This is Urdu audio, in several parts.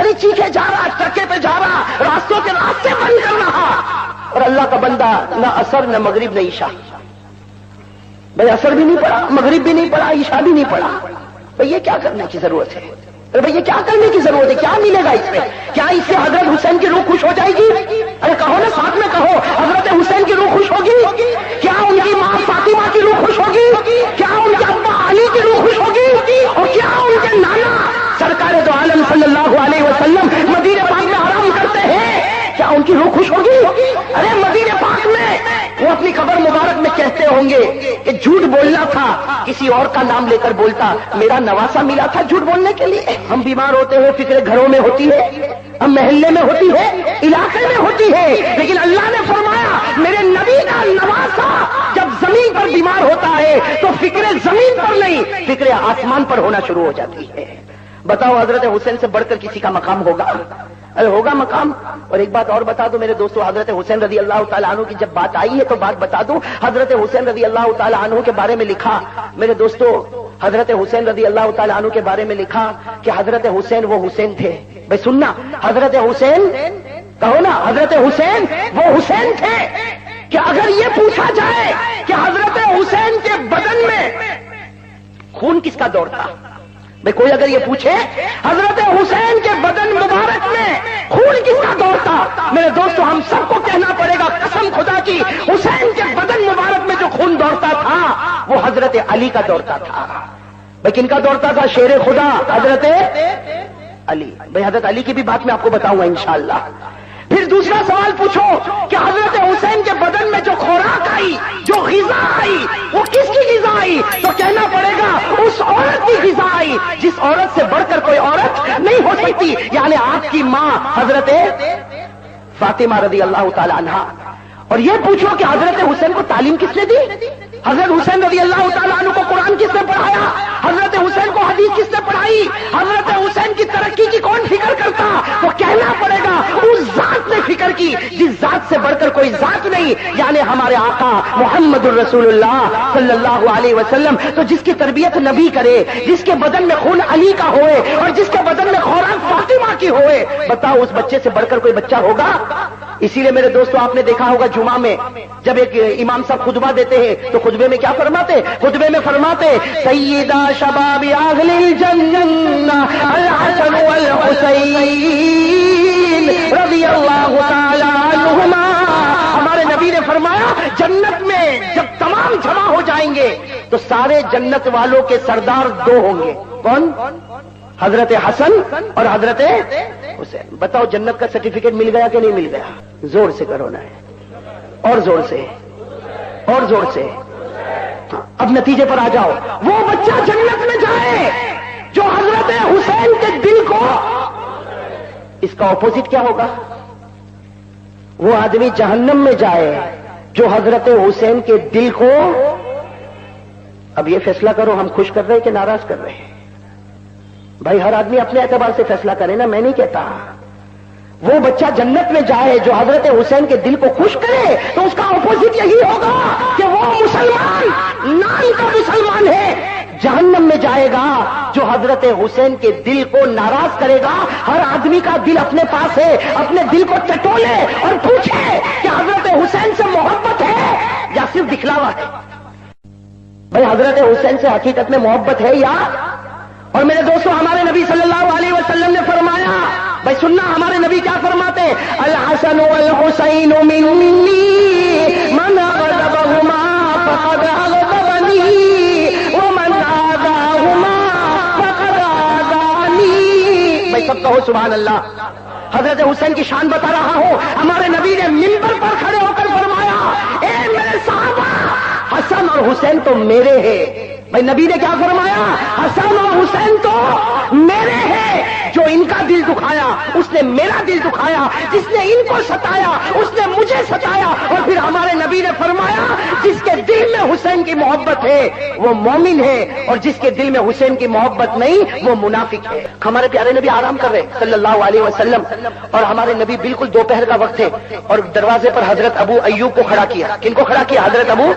ارے چیخے جا رہا، ٹرکے پہ جا رہا، راستوں کے راستے بند کر رہا، اور اللہ کا بندہ نہ اثر نہ مغرب نہ عشاء. بھائی اثر بھی نہیں پڑا، مغرب بھی نہیں پڑا، عشاء بھی نہیں پڑا. بھائی یہ کیا کرنے کی ضرورت ہے؟ ارے بھائی یہ کیا کرنے کی ضرورت ہے؟ کیا ملے گا اس میں؟ کیا اس سے حضرت حسین کی روح خوش ہو جائے گی؟ ارے کہو نا، ساتھ میں کہو، حضرت حسین کی روح خوش ہوگی؟ کیا ان کی ماں فاطمہ کی روح خوش ہوگی؟ کیا ان کے ابا علی کی روح خوش ہوگی؟ اور کیا ان کے نانا سرکار دو عالم صلی اللہ علیہ وسلم مدینہ پاک میں آرام کرتے ہیں، کیا ان کی روح خوش ہوگی؟ ارے مدینہ پاک میں وہ اپنی قبر مبارک میں کہتے ہوں گے کہ جھوٹ بولنا تھا، کسی اور کا نام لے کر بولتا، میرا نواسا ملا تھا جھوٹ بولنے کے لیے. ہم بیمار ہوتے ہیں، فکر گھروں میں ہوتی ہے، ہم محلے میں ہوتی ہے، علاقے میں ہوتی ہے، لیکن اللہ نے فرمایا میرے نبی کا نواسا جب زمین پر بیمار ہوتا ہے تو فکر زمین پر نہیں، فکر آسمان پر ہونا شروع ہو جاتی ہے. بتاؤ حضرت حسین سے بڑھ کر کسی کا مقام ہوگا؟ ارے ہوگا مقام. اور ایک بات اور بتا دو میرے دوستو، حضرت حسین رضی اللہ تعالیٰ عنہ کی جب بات آئی ہے تو بات بتا دوں. حضرت حسین رضی اللہ تعالیٰ عنہ کے بارے میں لکھا میرے دوستو، حضرت حسین رضی اللہ تعالیٰ عنہ کے بارے میں لکھا کہ حضرت حسین وہ حسین تھے. بھائی سننا، حضرت حسین کہو نا، حضرت حسین وہ حسین تھے کہ اگر یہ پوچھا جائے کہ حضرت حسین کے بدن میں خون کس کا دور تھا، بھئی کوئی اگر یہ پوچھے حضرت حسین کے بدن مبارک میں خون کس کا دور تھا، میرے دوستو ہم سب کو کہنا پڑے گا قسم خدا کی، حسین کے بدن مبارک میں جو خون دوڑتا تھا وہ حضرت علی کا دوڑتا تھا. بھئی کن کا دوڑتا تھا؟ شیر خدا حضرت علی. بھئی حضرت علی کی بھی بات میں آپ کو بتاؤں گا انشاءاللہ. پھر دوسرا سوال پوچھو کہ حضرت حسین کے بدن میں جو خوراک آئی، جو غذا آئی، وہ کس کی غذا آئی؟ تو کہنا پڑے گا اس عورت کی غذا آئی جس عورت سے بڑھ کر کوئی عورت نہیں ہو سکتی، یعنی آپ کی ماں حضرت فاطمہ رضی اللہ تعالی عنہا. اور یہ پوچھو کہ حضرت حسین کو تعلیم کس نے دی؟ حضرت حسین رضی اللہ تعالیٰ عنہ کو قرآن کس نے پڑھایا؟ حضرت حسین کو حدیث کس نے پڑھائی؟ حضرت حسین کی ترقی کی کون فکر کرتا؟ تو کہنا پڑے گا اس ذات نے فکر کی جس ذات سے بڑھ کر کوئی ذات نہیں، یعنی ہمارے آقا محمد الرسول اللہ صلی اللہ علیہ وسلم. تو جس کی تربیت نبی کرے، جس کے بدن میں خون علی کا ہوئے اور جس کے بدن میں خوراک فاطمہ کی ہوئے، بتاؤ اس بچے سے بڑھ کر کوئی بچہ ہوگا؟ اسی لیے میرے دوستو آپ نے دیکھا ہوگا جمعہ میں جب ایک امام صاحب خطبہ دیتے ہیں تو خطبے میں کیا فرماتے؟ خطبے میں فرماتے سیدہ شباب اہل الجنہ الحسن والحسین رضی اللہ تعالی عنہما. ہمارے نبی نے فرمایا جنت میں جب تمام جمع ہو جائیں گے تو سارے جنت والوں کے سردار دو ہوں گے. کون؟ حضرت حسن اور حضرت حسین. بتاؤ جنت کا سرٹیفکیٹ مل گیا کہ نہیں مل گیا؟ زور سے کرو نا، اور زور سے، اور زور سے. اب نتیجے پر آ جاؤ. وہ بچہ جنت میں جائے جو حضرت حسین کے دل کو، اس کا اپوزٹ کیا ہوگا؟ وہ آدمی جہنم میں جائے جو حضرت حسین کے دل کو. اب یہ فیصلہ کرو ہم خوش کر رہے کہ ناراض کر رہے ہیں؟ بھائی ہر آدمی اپنے اعتبار سے فیصلہ کرے نا، میں نہیں کہتا. وہ بچہ جنت میں جائے جو حضرت حسین کے دل کو خوش کرے تو اس کا اپوزٹ یہی ہوگا کہ وہ مسلمان، نام کا مسلمان ہے، جہنم میں جائے گا جو حضرت حسین کے دل کو ناراض کرے گا. ہر آدمی کا دل اپنے پاس ہے، اپنے دل کو ٹٹولے اور پوچھے کہ حضرت حسین سے محبت ہے یا صرف دکھلاوا ہے؟ بھائی حضرت حسین سے حقیقت میں محبت ہے یا؟ اور میرے دوستو ہمارے نبی صلی اللہ علیہ وسلم نے فرمایا، بھائی سننا ہمارے نبی کیا فرماتے؟ الحسن والحسین منی من غضبهما فقد غضبنی ومن آذاهما فقد آذانی. بھائی سب کہو سبحان اللہ. حضرت حسین کی شان بتا رہا ہوں. ہمارے نبی نے منبر پر کھڑے ہو کر فرمایا، اے میرے صحابہ، حسن اور حسین تو میرے ہیں. بھائی نبی نے کیا فرمایا؟ حسن اور حسین تو میرے ہیں. جو ان کا دل دکھایا اس نے میرا دل دکھایا، جس نے ان کو ستایا اس نے مجھے ستایا. اور پھر ہمارے نبی نے فرمایا جس کے دل میں حسین کی محبت ہے وہ مومن ہے، اور جس کے دل میں حسین کی محبت نہیں وہ منافق ہے. ہمارے پیارے نبی آرام کر رہے صلی اللہ علیہ وسلم، اور ہمارے نبی بالکل دوپہر کا وقت ہے اور دروازے پر حضرت ابو ایوب کو کھڑا کیا. کن کو کھڑا کیا؟ حضرت ابو.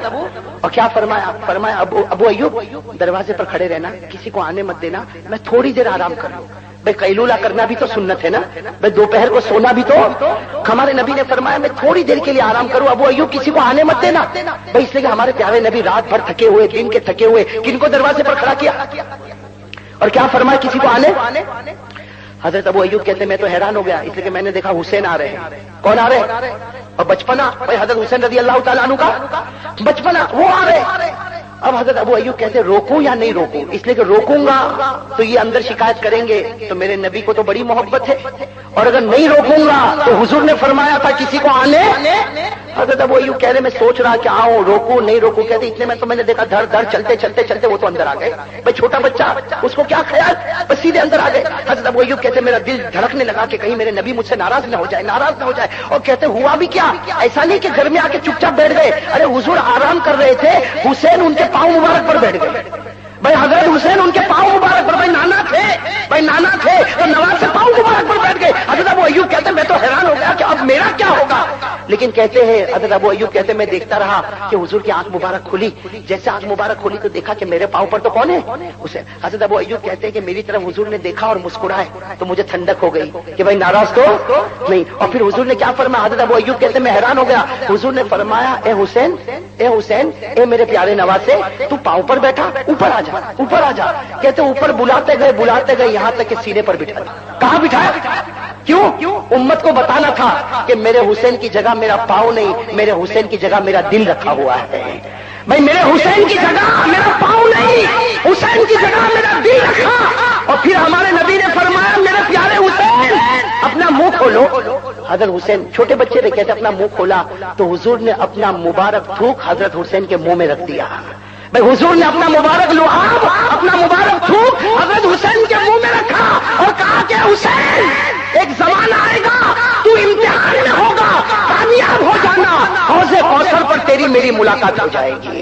اور کیا فرمایا؟ فرمایا ابو ایوب دروازے پر کھڑے رہنا، کسی کو آنے مت دینا، میں تھوڑی دیر آرام کر لوں. بھائی قیلولہ کرنا بھی تو سنت ہے نا، بھائی دوپہر کو سونا بھی تو. ہمارے نبی نے فرمایا میں تھوڑی دیر کے لیے آرام کروں. ابو ایوب کسی کو آنے مت دینا بھائی، اس لیے کہ ہمارے پیارے نبی رات بھر تھکے ہوئے، دن کے تھکے ہوئے، کن کو دروازے پر کھڑا کیا اور کیا فرمایا کسی کو آنے. حضرت ابو ایوب کہتے ہیں میں تو حیران ہو گیا، اس لیے کہ میں نے دیکھا حسین آ رہے ہیں. کون آ رہے ہیں؟ اور بچپنا بھائی حضرت حسین رضی اللہ تعالیٰ عنہ کا بچپنا وہ آ رہے. اب حضرت ابو ایوب کہتے ہیں روکوں یا نہیں روکوں، اس لیے کہ روکوں گا تو یہ اندر شکایت کریں گے، تو میرے نبی کو تو بڑی محبت ہے، اور اگر نہیں روکوں گا تو حضور نے فرمایا تھا کسی کو آنے. حضرت ابو ایوب کہہ رہے میں سوچ رہا کہ آؤں روکوں نہیں روکوں، کہتے اتنے میں تو میں نے دیکھا دھڑ دھڑ چلتے چلتے چلتے وہ تو اندر آ گئے. بھائی چھوٹا بچہ اس کو کیا خیال، بس سیدھے اندر آ گئے. حضرت ابو ایوب کہتے میرا دل دھڑکنے لگا کہ کہیں میرے نبی مجھ سے ناراض نہ ہو جائے، ناراض نہ ہو جائے. اور کہتے ہوا بھی کیا، ایسا نہیں کہ گھر میں آ کے چپ چاپ بیٹھ گئے، ارے حضور آرام کر رہے تھے، حسین ان کے پاؤں مبارک پر بیٹھ گئے. بھائی حضرت حسین ان کے پاؤں مبارک پر، بھائی نانا تھے، بھائی نانا تھے تو نواز سے پاؤں مبارک پر بیٹھ گئے. حضرت ابو ایوب کہتے ہیں میں تو حیران ہو گیا کہ اب میرا کیا ہوگا. لیکن کہتے ہیں حضرت ابو ایوب کہتے ہیں میں دیکھتا رہا کہ حضور کی آنکھ مبارک کھلی، جیسے آنکھ مبارک کھلی تو دیکھا کہ میرے پاؤں پر تو کون ہے، حسین. حضرت ابو ایوب کہتے ہیں کہ میری طرف حضور نے دیکھا اور مسکرائے تو مجھے ٹھنڈک ہو گئی کہ بھائی ناراض تو نہیں. اور پھر حضور نے کیا فرمایا، حضرت ابو ایوب کہتے ہیں میں حیران ہو گیا. حضور نے فرمایا اے حسین، اے حسین، اے میرے پیارے نواسے، تو پاؤں پر بیٹھا، اوپر آ جا، اوپر آ جا. کہتے اوپر بلاتے گئے یہاں تک کہ سینے پر بٹھا. کہاں بٹھایا، کیوں؟ امت کو بتانا تھا کہ میرے حسین کی جگہ میرا پاؤں نہیں، میرے حسین کی جگہ میرا دل رکھا ہوا ہے. بھائی میرے حسین کی جگہ میرا پاؤں نہیں، حسین کی جگہ میرا دل رکھا. اور پھر ہمارے نبی نے فرمایا میرے پیارے حسین اپنا منہ کھولو. حضرت حسین چھوٹے بچے تھے، کہتے اپنا منہ کھولا تو حضور نے اپنا مبارک تھوک حضرت حسین کے منہ میں رکھ دیا. بھائی حضور نے اپنا مبارک لعاب، اپنا مبارک تھوک حضرت حسین کے منہ میں رکھا اور کہا کہ حسین ایک زمانہ آئے گا تو امتحان میں ہوگا، کامیاب ہو جانا، حوض کوثر پر تیری میری ملاقات ہو جائے گی.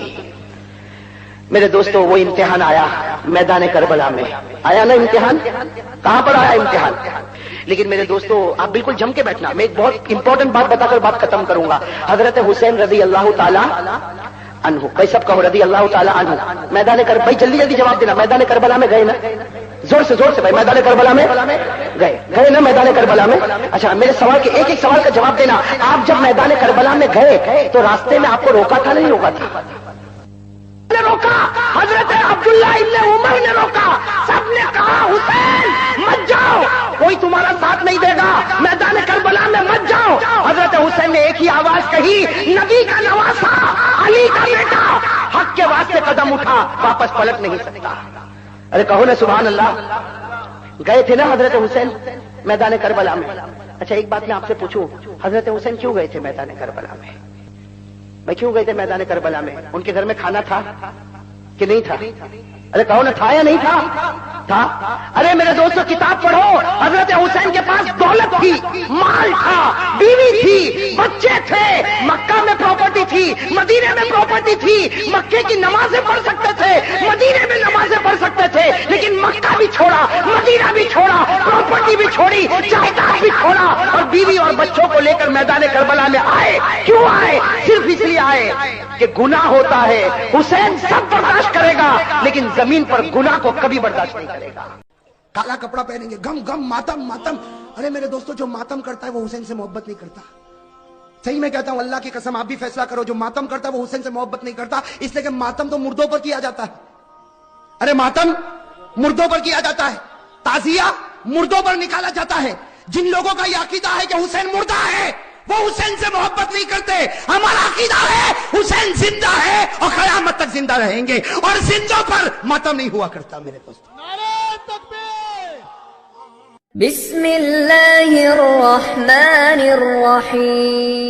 میرے دوستو وہ امتحان آیا میدان کربلا میں، آیا نا امتحان. کہاں پر آیا امتحان؟ لیکن میرے دوستو آپ بالکل جم کے بیٹھنا، میں ایک بہت امپورٹنٹ بات بتا کر بات ختم کروں گا. حضرت حسین رضی اللہ تعالی عنہ، بھائی سب کہو رضی اللہ تعالی عنہ. میدان بھائی جلدی جلدی جواب دینا، میدان کربلا میں گئے نا، زور سے بھائی میدان کربلا میں گئے نا، میدان کربلا میں. اچھا میرے سوال کے ایک ایک سوال کا جواب دینا. آپ جب میدان کربلا میں گئے تو راستے میں آپ کو روکا تھا نہیں روکا تھا؟ روکا. حضرت عبداللہ ابن عمر نے روکا. سب نے کہا حسین مت جاؤ، کوئی تمہارا ساتھ نہیں دے گا، میدان کربلا میں مت جاؤ. حضرت حسین نے ایک ہی آواز کہی، نبی کا نواسا، علی کا بیٹا، حق کے واسطے قدم اٹھا، واپس پلٹ نہیں سکتا. ارے کہو نا سبحان اللہ. گئے تھے نا حضرت حسین میدان کربلا میں. اچھا ایک بات میں آپ سے پوچھوں، حضرت حسین کیوں گئے تھے میدان کربلا میں؟ بھائی کیوں گئے تھے میدان کربلا میں؟ ان کے گھر میں کھانا تھا کہ نہیں تھا؟ ارے کہو نا تھا یا نہیں تھا؟ ارے میرے دوستو کتاب پڑھو. حضرت حسین کے پاس دولت تھی، مال تھا، بیوی تھی، بچے تھے، مکہ میں پراپرٹی تھی، مدینے میں پراپرٹی تھی. مکے کی نمازیں پڑھ سکتے تھے، مدینے میں نمازیں پڑھ سکتے تھے، لیکن مکہ بھی چھوڑا، مدینہ بھی چھوڑا، پراپرٹی بھی چھوڑی، جائیداد بھی چھوڑا، اور بیوی اور بچوں کو لے کر میدان کربلا میں آئے. کیوں آئے؟ صرف اس لیے آئے کہ گناہ ہوتا ہے، حسین سب برداشت کرے گا لیکن زمین پر گناہ کو کبھی برداشت نہیں کرے گا. کالا کپڑا پہنیں گے، غم غم، ماتم ماتم. ارے میرے دوستو جو ماتم کرتا ہے وہ حسین سے محبت نہیں کرتا. صحیح میں کہتا ہوں، اللہ کی قسم آپ بھی فیصلہ کرو، جو ماتم کرتا ہے وہ حسین سے محبت نہیں کرتا. اس لیے کہ ماتم تو مردوں پر کیا جاتا ہے. ارے ماتم مردوں پر کیا جاتا ہے، تعزیہ مردوں پر نکالا جاتا ہے. جن لوگوں کا یہ عقیدہ ہے کہ حسین مردہ ہے وہ حسین سے محبت نہیں کرتے. ہمارا عقیدہ ہے حسین زندہ ہے اور قیامت تک زندہ رہیں گے، اور زندوں پر ماتم نہیں ہوا کرتا. میرے دوست بسم اللہ الرحمن الرحیم.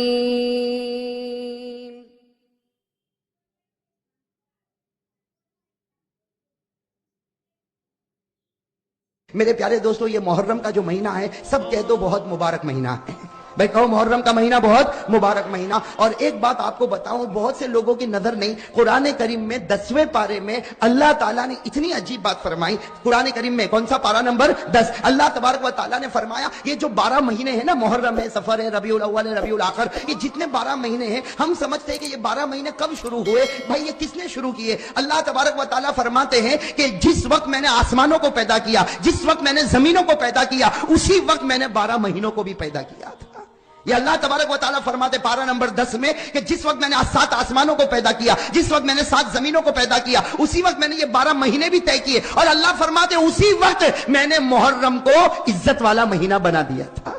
میرے پیارے دوستو یہ محرم کا جو مہینہ ہے، سب کہہ دو بہت مبارک مہینہ ہے. بھائی کہو محرم کا مہینہ بہت مبارک مہینہ. اور ایک بات آپ کو بتاؤں, بہت سے لوگوں کی نظر نہیں, قرآن کریم میں 10ویں پارے میں اللہ تعالیٰ نے اتنی عجیب بات فرمائی. قرآن کریم میں کون سا پارہ نمبر 10, اللہ تبارک و تعالیٰ نے فرمایا یہ جو 12 مہینے ہیں نا, محرم ہے, سفر ہے, ربیع الاول ہے, ربیع الاخر, یہ جتنے 12 مہینے ہیں ہم سمجھتے ہیں کہ یہ 12 مہینے کب شروع ہوئے. بھائی یہ کس نے شروع کیے؟ اللہ تبارک و تعالیٰ فرماتے ہیں کہ جس وقت میں نے آسمانوں کو پیدا کیا, جس وقت میں نے زمینوں کو پیدا کیا, اسی وقت میں نے 12 مہینوں کو بھی پیدا کیا تھا. یہ اللہ تبارک و تعالیٰ فرماتے پارہ نمبر 10 میں کہ جس وقت میں نے 7 آسمانوں کو پیدا کیا, جس وقت میں نے 7 زمینوں کو پیدا کیا, اسی وقت میں نے یہ 12 مہینے بھی طے کیے. اور اللہ فرماتے اسی وقت میں نے محرم کو عزت والا مہینہ بنا دیا تھا.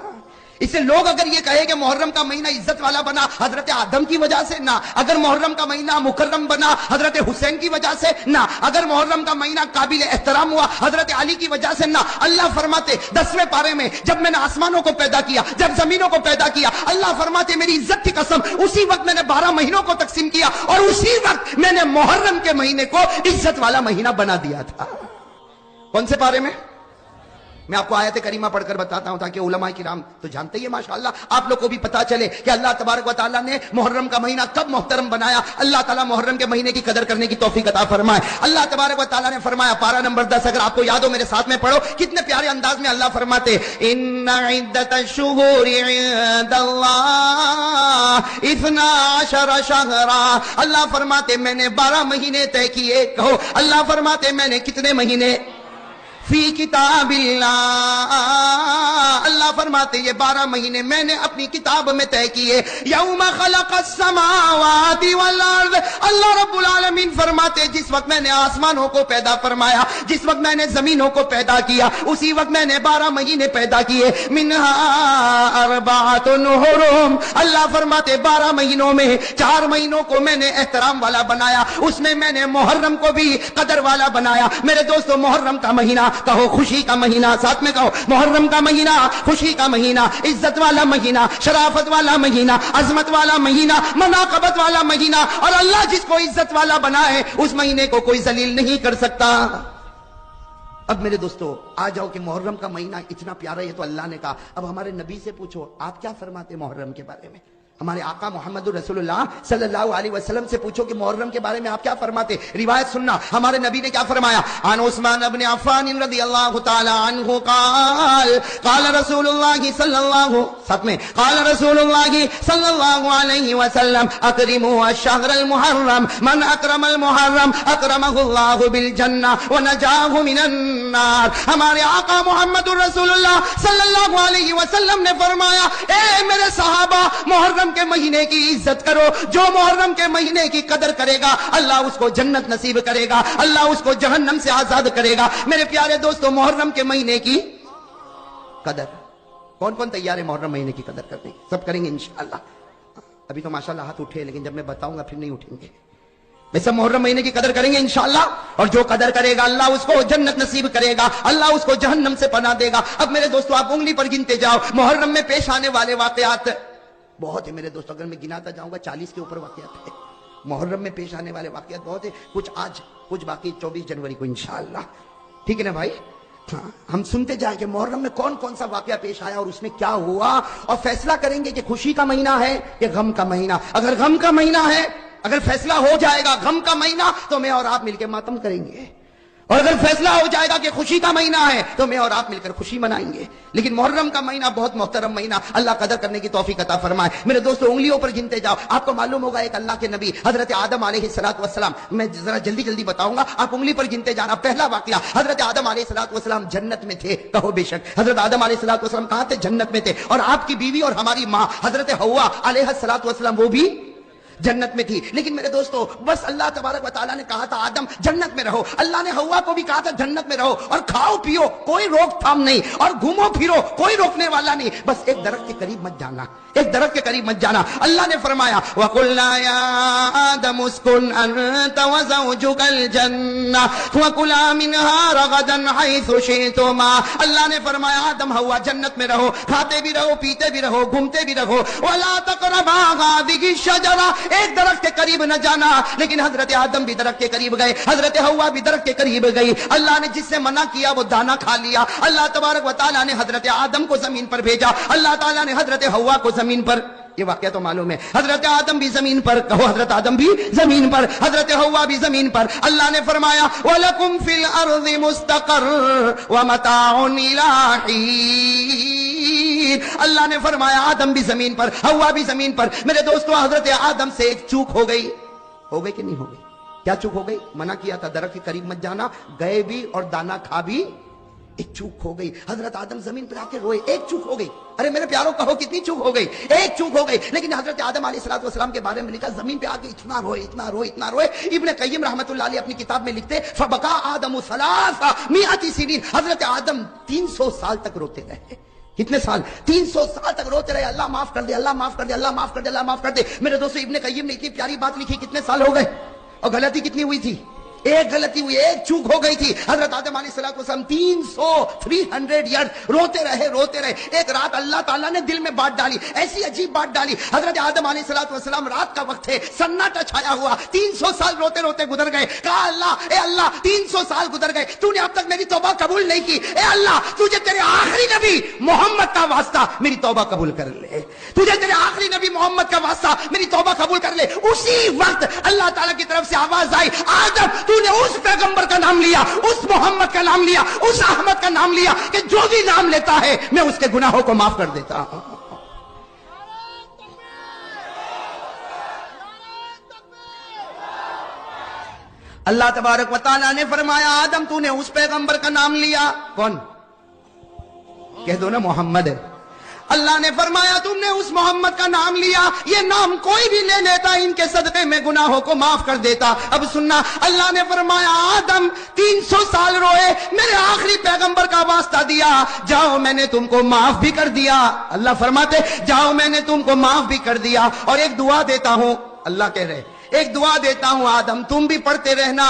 اس سے لوگ اگر یہ کہے کہ محرم کا مہینہ عزت والا بنا حضرت آدم کی وجہ سے, نہ. اگر محرم کا مہینہ مکرم بنا حضرت حسین کی وجہ سے, نہ. اگر محرم کا مہینہ قابل احترام ہوا حضرت علی کی وجہ سے, نہ. اللہ فرماتے 10ویں پارے میں جب میں نے آسمانوں کو پیدا کیا, جب زمینوں کو پیدا کیا, اللہ فرماتے میری عزت کی قسم اسی وقت میں نے 12 مہینوں کو تقسیم کیا اور اسی وقت میں نے محرم کے مہینے کو عزت والا مہینہ بنا دیا تھا. کون سے پارے میں؟ میں آپ کو آیت کریمہ پڑھ کر بتاتا ہوں تاکہ علماء کرام تو جانتے ہی ہیں ماشاءاللہ, آپ لوگ کو بھی پتا چلے کہ اللہ تبارک و تعالیٰ نے محرم کا مہینہ کب محترم بنایا. اللہ تعالیٰ محرم کے مہینے کی قدر کرنے کی توفیق عطا فرمائے. اللہ تبارک و تعالیٰ نے فرمایا پارہ نمبر 10, اگر آپ کو یاد ہو میرے ساتھ میں پڑھو, کتنے پیارے انداز میں اللہ فرماتے ان عدت الشہور عند اللہ 12 شہرا. اللہ فرماتے میں نے 12 مہینے طے کیے. کہو اللہ فرماتے میں نے کتنے مہینے؟ فی کتاب اللہ. اللہ فرماتے یہ 12 مہینے میں نے اپنی کتاب میں طے کیے. یوم خلق السماوات والارض. اللہ رب العالمین فرماتے جس وقت میں نے آسمانوں کو پیدا فرمایا, جس وقت میں نے زمینوں کو پیدا کیا, اسی وقت میں نے 12 مہینے پیدا کیے. منہا 4 حرم. اللہ فرماتے 12 مہینوں میں 4 مہینوں کو میں نے احترام والا بنایا, اس میں نے محرم کو بھی قدر والا بنایا. میرے دوستو محرم کا مہینہ کہو خوشی کا مہینہ, ساتھ میں کہو محرم کا مہینہ خوشی کا مہینہ, عزت والا مہینہ, شرافت والا مہینہ, عظمت والا مہینہ, مناقبت والا مہینہ. اور اللہ جس کو عزت والا بنائے اس مہینے کو کوئی ذلیل نہیں کر سکتا. اب میرے دوستو آ جاؤ کہ محرم کا مہینہ اتنا پیارا ہے تو اللہ نے کہا. اب ہمارے نبی سے پوچھو آپ کیا فرماتے محرم کے بارے میں. ہمارے آقا محمد رسول اللہ صلی اللہ علیہ وسلم سے پوچھو کہ محرم کے بارے میں آپ کیا فرماتے. روایت سننا ہمارے نبی نے کیا فرمایا. عن عثمان بن عفان رضی اللہ تعالی عنہ قال قال رسول اللہ صلی اللہ ساتھ میں قال رسول اللہ صلی اللہ علیہ وسلم اکرموا الشہر المحرم من اکرم المحرم اکرمہ اللہ بالجنہ ونجاہ من النار. ہمارے آقا محمد رسول اللہ صلی اللہ علیہ وسلم نے فرمایا اے میرے صحابہ محرم کے مہینے کی عزت کرو. جو محرم کے مہینے کی قدر کرے گا اللہ اس کو جنت نصیب کرے گا, اللہ اس کو جہنم سے آزاد کرے گا. میرے پیارے دوستو محرم کے مہینے کی قدر کون کون تیار ہے محرم مہینے کی قدر کرنے کی؟ سب کریں گے انشاءاللہ. ابھی تو ماشاءاللہ ہاتھ اٹھے لیکن جب میں بتاؤں گا پھر نہیں اٹھیں گے. میں سب محرم مہینے کی قدر کریں گے انشاءاللہ, اور جو قدر کرے گا اللہ اس کو جنت نصیب کرے گا, اللہ اس کو جہنم سے پناہ دے گا. اب میرے دوستو آپ انگلی پر گنتے جاؤ محرم میں پیش آنے والے واقعات بہت ہے میرے دوستو. اگر میں گناتا جاؤں گا 40 کے اوپر واقعات ہے. محرم میں پیش آنے والے واقعات بہت ہے, کچھ آج کچھ باقی 24 جنوری کو انشاءاللہ. ٹھیک ہے نا بھائی, ہم سنتے جائیں کہ محرم میں کون کون سا واقعہ پیش آیا اور اس میں کیا ہوا, اور فیصلہ کریں گے کہ خوشی کا مہینہ ہے یا غم کا مہینہ. اگر غم کا مہینہ ہے, اگر فیصلہ ہو جائے گا غم کا مہینہ تو میں اور آپ مل کے ماتم کریں گے, اور اگر فیصلہ ہو جائے گا کہ خوشی کا مہینہ ہے تو میں اور آپ مل کر خوشی منائیں گے. لیکن محرم کا مہینہ بہت محترم مہینہ, اللہ قدر کرنے کی توفیق عطا فرمائے. میرے دوستو انگلیوں پر گنتے جاؤ. آپ کو معلوم ہوگا ایک اللہ کے نبی حضرت آدم علیہ الصلوۃ والسلام, میں ذرا جلدی جلدی بتاؤں گا, آپ انگلی پر گنتے جانا. پہلا واقعہ حضرت آدم علیہ الصلوۃ والسلام جنت میں تھے. کہو بے شک حضرت آدم علیہ الصلوۃ والسلام کہاں تھے؟ جنت میں تھے. اور آپ کی بیوی اور ہماری ماں حضرت حوا علیہ الصلوۃ والسلام وہ بھی جنت میں تھی. لیکن میرے دوستو بس اللہ تبارک و تعالیٰ نے کہا تھا آدم جنت میں رہو. اللہ نے حوا کو بھی کہا تھا جنت میں رہو, اور کھاؤ پیو کوئی روک تھام نہیں, اور گھومو پھرو کوئی روکنے والا نہیں, بس ایک درخت کے قریب مت جانا, ایک درخت کے قریب مت جانا. اللہ نے فرمایا وَقُلْنَا يَا آدَمُ اسْكُنْ أَنْتَ وَزَوْجُكَ الْجَنَّةَ وَكُلَا مِنْهَا رَغَدًا حَيْثُ شِئْتُمَا. اللہ نے فرمایا آدم حوا جنت میں رہو, کھاتے بھی رہو, پیتے بھی رہو, گھومتے بھی رہو. وَلَا تَقْرَبَا هَٰذِهِ الشَّجَرَةَ ایک درخت کے قریب نہ جانا، لیکن حضرت آدم بھی درخت کے قریب گئے، حضرت حوا بھی درخت کے قریب گئی۔ اللہ نے جس سے منع کیا وہ دانا کھا لیا۔ اللہ تبارک و تعالیٰ نے حضرت آدم کو زمین پر بھیجا، اللہ تعالیٰ نے حضرت حوا کو زمین پر، یہ واقعہ تو معلوم ہے، حضرت آدم بھی زمین پر، کہو حضرت آدم بھی زمین پر، حضرت حوا بھی زمین پر۔ اللہ نے فرمایا وَلَكُمْ فِي الْأَرْضِ مُسْتَقَرٌّ وَمَتَاعٌ إِلَىٰ حِينٍ۔ اللہ نے فرمایا آدم بھی زمین پر، حوا بھی زمین پر۔ میرے دوستو حضرت آدم سے ایک چوک ہو گئی کہ نہیں ہو گئی؟ کیا چوک ہو گئی؟ منع کیا تھا درخت کے قریب مت جانا، گئے بھی اور دانا کھا بھی، ایک چوک ہو گئی۔ حضرت آدم زمین پر آ کے روئے، ایک چوک ہو گئی۔ ارے میرے پیاروں کہو کتنی چوک ہو گئی؟ ایک چوک ہو گئی۔ لیکن حضرت آدم علیہ السلام کے بارے میں لکھا زمین پہ آ کے اتنا روئے اتنا روئے اتنا روئے۔ ابن قیم رحمۃ اللہ علیہ اپنی کتاب میں لکھتے فبکا آدم 300 سنین، حضرت آدم 300 سال تک روتے رہے۔ کتنے سال؟ 300 سال تک روتے رہے، اللہ معاف کر دے، اللہ معاف کر دے، اللہ معاف کر دے، اللہ معاف کر دے۔ میرے دوستو ابن قیم نے اتنی پیاری بات لکھی، کتنے سال ہو گئے اور غلطی کتنی ہوئی تھی؟ ایک غلطی ہوئی، ایک چوک ہو گئی تھی۔ حضرت آدم علیہ السلام 300 ایئر روتے رہے۔ ایک رات اللہ تعالیٰ نے دل میں بات ڈالی، ایسی عجیب بات ڈالی۔ حضرت آدم علیہ السلام رات کا وقت ہے، سناٹا چھایا ہوا، 300 سال روتے روتے گزر گئے۔ کہا اللہ، اے اللہ 300 سال گزر گئے، تو نے اب تک میری توبہ قبول نہیں کی۔ اے اللہ تجھے تیرے آخری نبی محمد کا واسطہ میری توبہ قبول کر لے، تجھے تیرے آخری نبی محمد کا واسطہ میری توبہ قبول کر لے۔ اسی وقت اللہ تعالیٰ کی طرف سے آواز آئی، آدم تو نے اس پیغمبر کا نام لیا، اس محمد کا نام لیا، اس احمد کا نام لیا کہ جو بھی نام لیتا ہے میں اس کے گناہوں کو معاف کر دیتا ہوں۔ اللہ تبارک و تعالیٰ نے فرمایا آدم تو نے اس پیغمبر کا نام لیا، کون؟ کہہ دو نا محمد ہے۔ اللہ نے فرمایا تم نے اس محمد کا نام لیا، یہ نام کوئی بھی لے لیتا ان کے صدقے میں گناہوں کو معاف کر دیتا۔ اب سننا، اللہ نے فرمایا آدم 300 سال روئے، میرے آخری پیغمبر کا واسطہ دیا، جاؤ میں نے تم کو معاف بھی کر دیا۔ اللہ فرماتے جاؤ میں نے تم کو معاف بھی کر دیا، اور ایک دعا دیتا ہوں، اللہ کہہ رہے ایک دعا دیتا ہوں آدم تم بھی پڑھتے رہنا،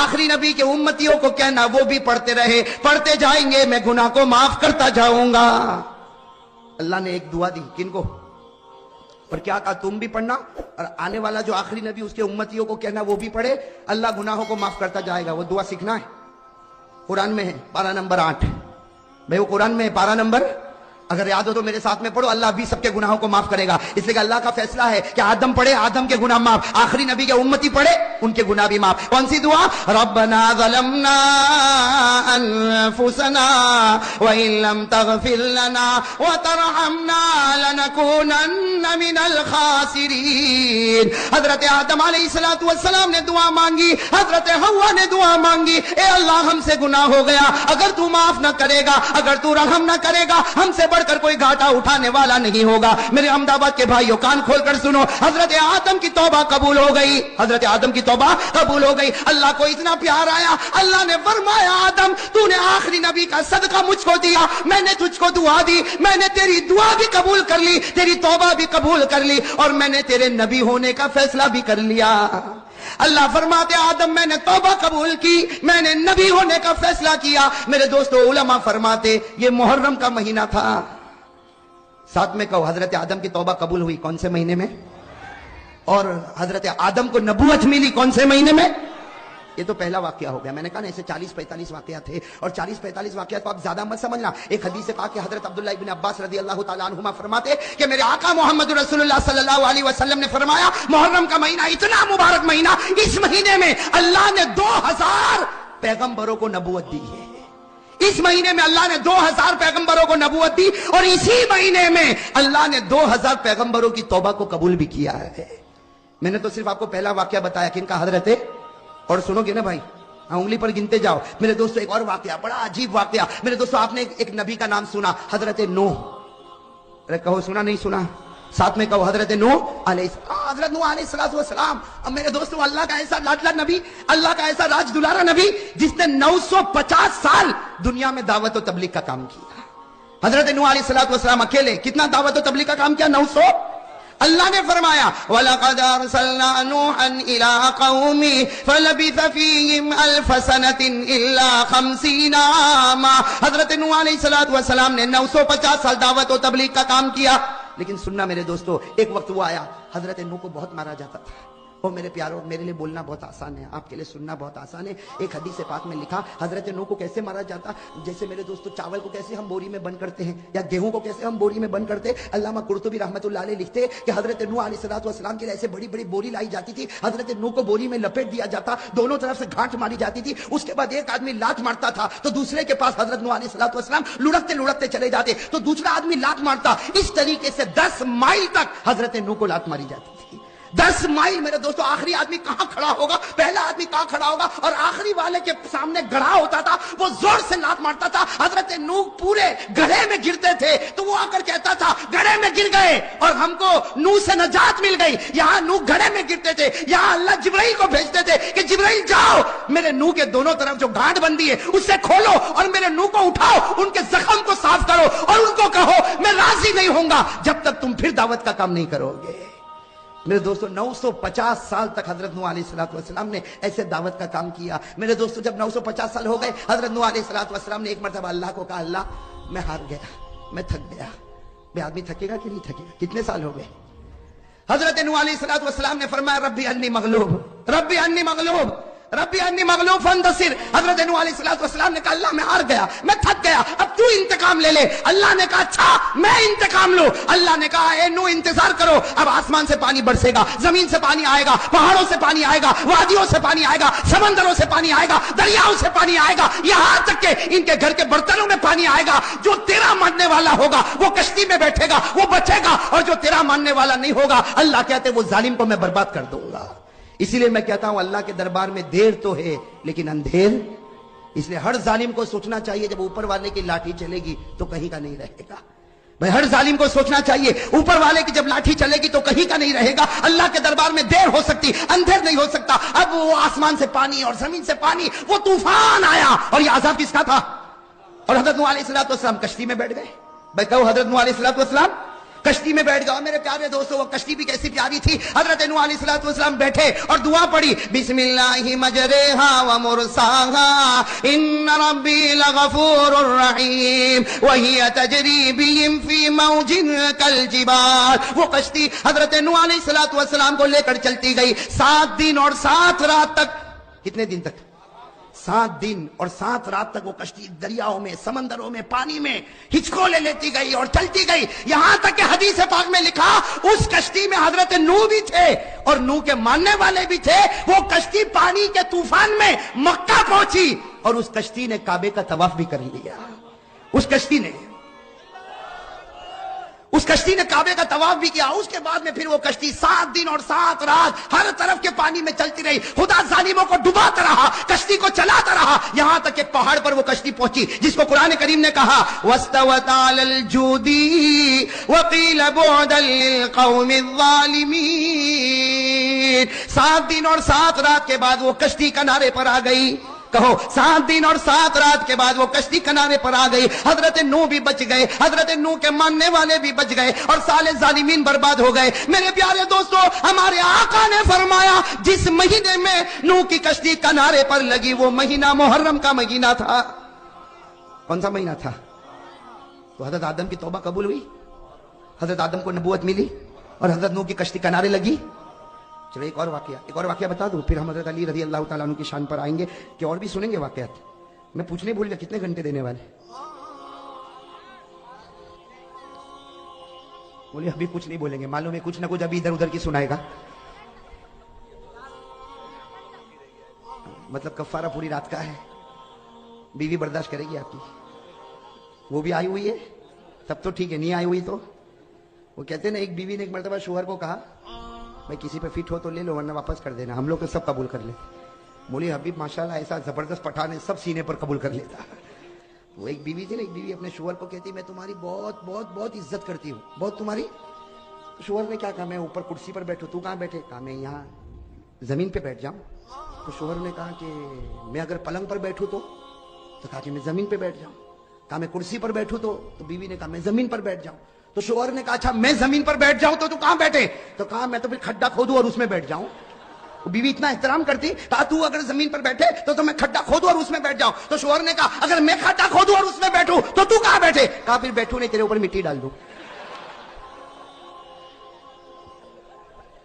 آخری نبی کے امتیوں کو کہنا وہ بھی پڑھتے رہے، پڑھتے جائیں گے میں گناہ کو معاف کرتا جاؤں گا۔ اللہ نے ایک دعا دی، کن کو؟ اور کیا کہا تم بھی پڑھنا، اور آنے والا جو آخری نبی اس کے امتیوں کو کہنا وہ بھی پڑھے، اللہ گناہوں کو معاف کرتا جائے گا۔ وہ دعا سیکھنا ہے، قرآن میں ہے، پارہ نمبر 8۔ بھائی وہ قرآن میں ہے، پارہ نمبر، اگر یاد ہو تو میرے ساتھ میں پڑھو، اللہ بھی سب کے گناہوں کو معاف کرے گا۔ اس لیے کہ اللہ کا فیصلہ ہے کہ آدم پڑھے، آدم کے گناہ معاف، آخری نبی کے امتی پڑھے، ان کے گناہ بھی معاف۔ کون سی دعا؟ ربنا ظلمنا انفسنا وان لم تغفر لنا وترحمنا لنكونن من الخاسرین۔ حضرت آدم علیہ السلام نے دعا مانگی، حضرت حوا نے دعا مانگی، اے اللہ ہم سے گناہ ہو گیا، اگر تو معاف نہ کرے گا، اگر تو رحم نہ کرے گا، ہم سے بڑھ کر کوئی گھاٹا اٹھانے والا نہیں ہوگا۔ میرے احمد آباد کے بھائیوں کان کھول کر سنو، حضرت آدم کی توبہ قبول ہو گئی، حضرت آدم کی توبہ قبول ہو گئی۔ اللہ کو اتنا پیار آیا، اللہ نے فرمایا آدم تو نے آخری نبی کا صدقہ مجھ کو دیا، میں نے تجھ کو دعا دی، میں نے تیری دعا بھی قبول کر لی، تیری توبہ بھی قبول کر لی، اور میں نے تیرے نبی ہونے کا فیصلہ بھی کر لیا۔ اللہ فرماتے آدم میں نے توبہ قبول کی، میں نے نبی ہونے کا فیصلہ کیا۔ میرے دوستو علماء فرماتے یہ محرم کا مہینہ تھا، ساتھ میں کہو حضرت آدم کی توبہ قبول ہوئی کون سے مہینے میں؟ اور حضرت آدم کو نبوت ملی کون سے مہینے میں؟ یہ تو پہلا واقعہ ہو گیا۔ میں نے کہا نا ایسے 40-45 واقعات تھے، اور 40-45 واقعات کو آپ زیادہ مت سمجھنا۔ ایک حدیث سے کہا کہ حضرت عبداللہ ابن عباس رضی اللہ تعالیٰ عنہما فرماتے کہ میرے آقا محمد رسول اللہ صلی اللہ علیہ وسلم نے فرمایا محرم کا مہینہ اتنا مبارک مہینہ، اس مہینے میں اللہ نے 2000 پیغمبروں کو نبوت دی ہے۔ اس مہینے میں اللہ نے 2000 پیغمبروں کو نبوت دی، اور اسی مہینے میں اللہ نے 2000 پیغمبروں کی توبہ کو قبول بھی کیا ہے۔ میں نے تو صرف آپ کو پہلا واقعہ بتایا کن کا؟ حضرت، اور سنو گے نا بھائی، انگلی پر گنتے جاؤ۔ میرے دوستو ایک اور واقعہ، بڑا عجیب واقعہ۔ میرے دوستو آپ نے ایک نبی کا نام سنا، حضرت نوح۔ ارے کہو سنا نہیں سنا، ساتھ میں کہو حضرت نوح علیہ السلام۔ حضرت نوح علیہ السلام، اب میرے دوستو اللہ کا ایسا لاڈلا نبی، اللہ کا ایسا راج دلارا نبی جس نے 950 سال دنیا میں دعوت و تبلیغ کا کام کیا۔ حضرت نوح علیہ السلام اکیلے کتنا دعوت و تبلیغ کا کام کیا؟ 900۔ اللہ نے فرمایا وَلَقَدْ أَرْسَلْنَا نُوحًا إِلَىٰ قَوْمِهِ فَلَبِثَ فِيهِمْ أَلْفَ سَنَةٍ إِلَّا 50 عَامًا۔ حضرت نوح علیہ السلام نے 950 سال دعوت و تبلیغ کا کام کیا۔ لیکن سننا میرے دوستو، ایک وقت وہ آیا حضرت نوح کو بہت مارا جاتا تھا. اور میرے پیاروں، میرے لیے بولنا بہت آسان ہے، آپ کے لیے سننا بہت آسان ہے. ایک حدیث پاک میں لکھا حضرت نوح کو کیسے مارا جاتا. جیسے میرے دوستو چاول کو کیسے ہم بوری میں بند کرتے ہیں یا گیہوں کو کیسے ہم بوری میں بند کرتے ہیں، علامہ قرطبی رحمۃ اللہ علیہ لکھتے کہ حضرت نوح علیہ الصلوۃ والسلام کے لیے ایسے بڑی بڑی بوری لائی جاتی تھی. حضرت نوح کو بوری میں لپیٹ دیا جاتا، دونوں طرف سے گھاٹ ماری جاتی تھی. اس کے بعد ایک آدمی لات مارتا تھا تو دوسرے کے پاس حضرت نوح علیہ الصلوۃ والسلام لڑکتے لڑکتے چلے جاتے تو دوسرا آدمی لات مارتا. اس طریقے سے 10 مائل تک حضرت نوح کو لات ماری جاتی تھی. 10 مائل میرے دوستو. آخری آدمی کہاں کھڑا ہوگا، پہلا آدمی کہاں کھڑا ہوگا، اور آخری والے کے سامنے گڑھا ہوتا تھا، وہ زور سے لات مارتا تھا. حضرت نوح پورے گڑھے میں گرتے تھے تو وہ آ کر کہتا تھا گڑھے میں گر گئے اور ہم کو نوح سے نجات مل گئی. یہاں نوح گڑھے میں گرتے تھے، یہاں اللہ جبرائیل کو بھیجتے تھے کہ جبرائیل جاؤ میرے نوح کے دونوں طرف جو گانٹھ بندی ہے اسے کھولو اور میرے نوح کو اٹھاؤ، ان کے زخم کو صاف کرو اور ان کو کہو میں راضی نہیں ہوں گا جب تک تم پھر دعوت کا کام نہیں کرو گے. میرے دوستو 950 سال تک حضرت نوح علیہ الصلوۃ والسلام نے ایسے دعوت کا کام کیا. میرے دوستو جب 950 سال ہو گئے حضرت نوح علیہ الصلوۃ والسلام نے ایک مرتبہ اللہ کو کہا اللہ میں ہار گیا، میں تھک گیا. بے آدمی تھکے گا کہ نہیں تھکے گا؟ کتنے سال ہو گئے؟ حضرت نوح علیہ الصلوۃ والسلام نے فرمایا ربی انی مغلوب، ربی انی مغلوب، ربی انی مغلوب فانتصر. حضرت نوح علیہ الصلوۃ والسلام نے کہا اللہ میں ہار گیا، میں تھک گیا، اب تو انتقام لے لے. اللہ نے کہا اچھا میں انتقام لوں. اللہ نے کہا اے نوح انتظار کرو، اب آسمان سے پانی برسے گا، زمین سے پانی آئے گا، پہاڑوں سے پانی آئے گا، وادیوں سے پانی آئے گا، سمندروں سے پانی آئے گا، دریاؤں سے پانی آئے گا، یہاں تک کہ ان کے گھر کے برتنوں میں پانی آئے گا. جو تیرا ماننے والا ہوگا وہ کشتی میں بیٹھے گا، وہ بچے گا، اور جو تیرا ماننے والا نہیں ہوگا اللہ کہتے وہ ظالم کو میں برباد کر دوں گا. اسی لیے میں کہتا ہوں اللہ کے دربار میں دیر تو ہے لیکن اندھیر. اس لیے ہر ظالم کو سوچنا چاہیے جب اوپر والے کی لاٹھی چلے گی تو کہیں کا نہیں رہے گا. بھائی ہر ظالم کو سوچنا چاہیے اوپر والے کی جب لاٹھی چلے گی تو کہیں کا نہیں رہے گا. اللہ کے دربار میں دیر ہو سکتی، اندھیر نہیں ہو سکتا. اب وہ آسمان سے پانی اور زمین سے پانی، وہ طوفان آیا اور یہ عذاب کس کا تھا؟ اور حضرت نوح علیہ الصلوۃ والسلام کشتی میں بیٹھ گئے. بھائی کہو حضرت نوح علیہ الصلوۃ والسلام کشتی میں بیٹھ گئے. میرے پیارے دوستو وہ کشتی بھی کیسی پیاری تھی. حضرت نوح علیہ الصلوۃ والسلام بیٹھے اور دعا پڑھی بسم اللہ مجریہا ومرساہا ان ربی لغفور رحیم وہی تجری بہم فی موج کالجبال. وہ کشتی حضرت نوح علیہ الصلوۃ والسلام کو لے کر چلتی گئی 7 دن اور 7 رات تک. کتنے دن تک؟ 7 دن اور 7 رات تک وہ کشتی دریاؤں میں، سمندروں میں، پانی میں ہچکولے لیتی گئی اور چلتی گئی. یہاں تک کہ حدیث پاک میں لکھا اس کشتی میں حضرت نوح بھی تھے اور نوح کے ماننے والے بھی تھے. وہ کشتی پانی کے طوفان میں مکہ پہنچی اور اس کشتی نے کعبے کا طواف بھی کر لیا. اس کشتی نے کعبے کا طواف بھی کیا. اس کے بعد میں پھر وہ کشتی 7 دن اور 7 رات ہر طرف کے پانی میں چلتی رہی. خدا ظالموں کو ڈباتا رہا، کشتی کو چلاتا رہا، یہاں تک کہ پہاڑ پر وہ کشتی پہنچی جس کو قرآن کریم نے کہا وَاسْتَوَتْ عَلَى الْجُودِي وَقِيلَ بُعْدًا لِلْقَوْمِ الظَّالِمِينَ. 7 دن اور 7 رات کے بعد وہ کشتی کنارے پر آ گئی. کہو 7 دن اور 7 رات کے بعد وہ کشتی کنارے پر آ گئی. حضرت نوح بھی بچ گئے، حضرت نوح کے ماننے والے بھی بچ گئے اور سارے ظالمین برباد ہو گئے. میرے پیارے دوستو ہمارے آقا نے فرمایا جس مہینے میں نوح کی کشتی کنارے پر لگی وہ مہینہ محرم کا مہینہ تھا. کون سا مہینہ تھا؟ تو حضرت آدم کی توبہ قبول ہوئی، حضرت آدم کو نبوت ملی اور حضرت نوح کی کشتی کنارے لگی. چلو ایک اور واقعہ بتا دوں پھر ہم حضرت علی رضی اللہ تعالیٰ عنہ کی شان پر آئیں گے کہ اور بھی سنیں گے واقعات. میں پوچھنے بھول گیا کتنے گھنٹے دینے والے؟ بولے ابھی کچھ نہیں بولیں گے، معلوم ہے کچھ نہ کچھ ابھی ادھر ادھر کی سنائے گا. مطلب کفارہ پوری رات کا ہے، بیوی برداشت کرے گی آپ کی. وہ بھی آئی ہوئی ہے تب تو ٹھیک ہے، نہیں آئی ہوئی تو وہ کہتے ہیں نا ایک بیوی نے ایک مرتبہ شوہر کو کہا بھائی کسی پہ فٹ ہو تو لے لو ورنہ واپس کر دینا، ہم لوگ تو سب قبول کر لیں. بولی حبیب ماشاءاللہ ایسا زبردست پٹھان ہے سب سینے پر قبول کر لیتا. وہ ایک بیوی تھی نا، ایک بیوی اپنے شوہر کو کہتی میں تمہاری بہت بہت بہت عزت کرتی ہوں، بہت تمہاری. شوہر نے کیا کہا میں اوپر کرسی پر بیٹھوں، تو کہاں بیٹھے؟ کہا میں یہاں زمین پہ بیٹھ جاؤں. تو شوہر نے کہا کہ میں اگر پلنگ پر بیٹھوں تو کہا کہ میں زمین پہ بیٹھ جاؤں. کہا میں کرسی پر بیٹھوں تو بیوی نے کہا میں زمین پر بیٹھ جاؤں. تو شوہر نے کہا اچھا میں زمین پر بیٹھ جاؤں تو کہاں بیٹھے؟ تو کہا میں تو پھر کھڈا کھودوں اور اس میں بیٹھ جاؤں. بیوی اتنا احترام کرتی، کہا تو اگر زمین پر بیٹھے تو میں کھڈا کھودوں اور اس میں بیٹھ جاؤں. تو شوہر نے کہا اگر میں کھڈا کھودوں اور اس میں بیٹھوں تو کہاں بیٹھے؟ کہا پھر بیٹھوں نہیں تیرے اوپر مٹی ڈال دوں.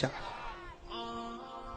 4।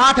8